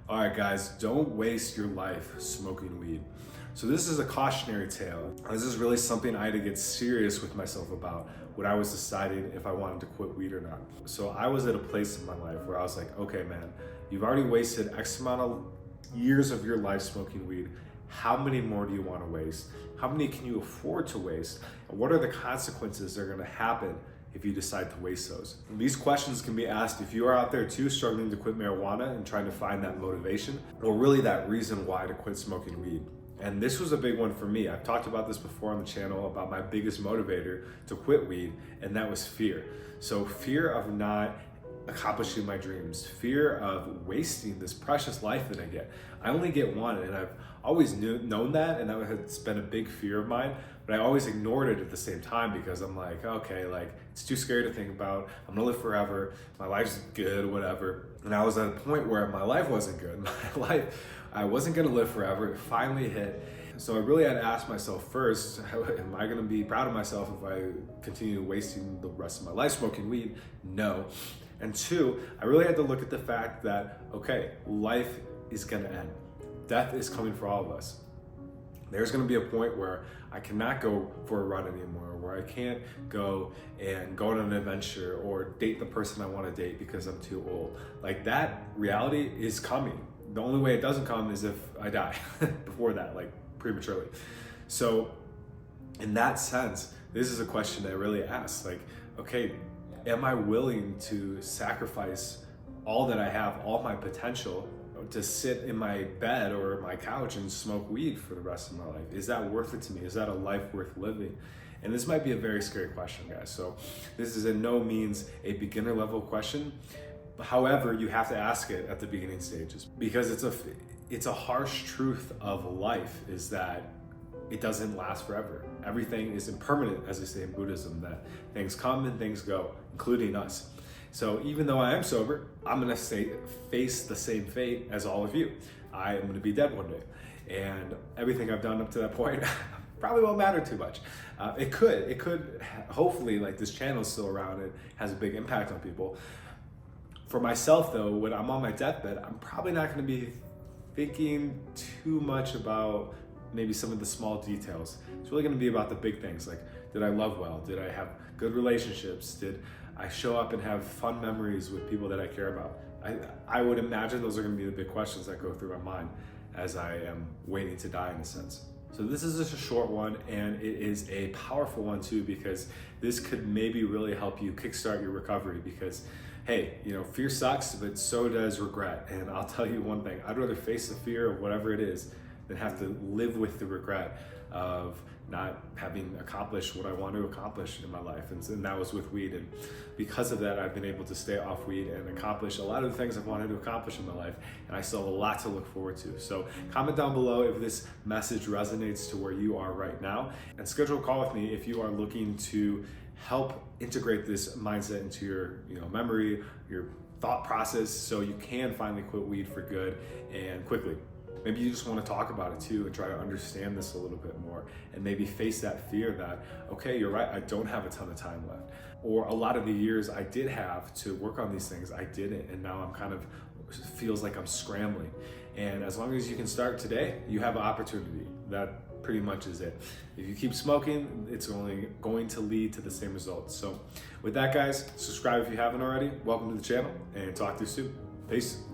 All right, guys, don't waste your life smoking weed. So this is a cautionary tale. This is really something I had to get serious with myself about when I was deciding if I wanted to quit weed or not. So I was at a place in my life where I was like, okay, man, you've already wasted X amount of years of your life smoking weed. How many more do you want to waste? How many can you afford to waste? And what are the consequences that are going to happen if you decide to waste those? And these questions can be asked if you are out there too struggling to quit marijuana and trying to find that motivation, or really that reason why to quit smoking weed. And this was a big one for me. I've talked about this before on the channel about my biggest motivator to quit weed, and that was fear. So fear of not accomplishing my dreams, fear of wasting this precious life that I get. I only get one, and I've always known that, and that has been a big fear of mine, but I always ignored it at the same time because I'm like, okay, like it's too scary to think about. I'm gonna live forever. My life's good, whatever. And I was at a point where my life wasn't good. I wasn't gonna live forever. It finally hit. So I really had to ask myself first, am I gonna be proud of myself if I continue wasting the rest of my life smoking weed? No. And two, I really had to look at the fact that, okay, life is gonna end. Death is coming for all of us. There's gonna be a point where I cannot go for a run anymore, where I can't go on an adventure or date the person I wanna date because I'm too old. Like, that reality is coming. The only way it doesn't come is if I die before that, like prematurely. So in that sense, this is a question that really asks, like, okay, am I willing to sacrifice all that I have, all my potential, to sit in my bed or my couch and smoke weed for the rest of my life? Is that worth it to me? Is that a life worth living? And this might be a very scary question, guys. So this is in no means a beginner level question. However, you have to ask it at the beginning stages, because it's a harsh truth of life, is that it doesn't last forever. Everything is impermanent, as they say in Buddhism, that things come and things go, including us. So even though I am sober, I'm gonna face the same fate as all of you. I am gonna be dead one day. And everything I've done up to that point probably won't matter too much. It could, hopefully, like, this channel is still around, it has a big impact on people. For myself though, when I'm on my deathbed, I'm probably not gonna be thinking too much about maybe some of the small details. It's really gonna be about the big things, like, did I love well? Did I have good relationships? Did I show up and have fun memories with people that I care about? I would imagine those are gonna be the big questions that go through my mind as I am waiting to die, in a sense. So this is just a short one, and it is a powerful one too, because this could maybe really help you kickstart your recovery. Because hey, fear sucks, but so does regret. And I'll tell you one thing, I'd rather face the fear of whatever it is than have to live with the regret of not having accomplished what I want to accomplish in my life. And that was with weed. And because of that, I've been able to stay off weed and accomplish a lot of the things I've wanted to accomplish in my life. And I still have a lot to look forward to. So comment down below if this message resonates to where you are right now, and schedule a call with me if you are looking to help integrate this mindset into your memory, your thought process, so you can finally quit weed for good and quickly. Maybe you just want to talk about it too and try to understand this a little bit more, and maybe face that fear that, okay, you're right, I don't have a ton of time left. Or a lot of the years I did have to work on these things, I didn't, and now feels like I'm scrambling. And as long as you can start today, you have an opportunity. That pretty much is it. If you keep smoking, it's only going to lead to the same results. So with that, guys, subscribe if you haven't already. Welcome to the channel, and talk to you soon. Peace.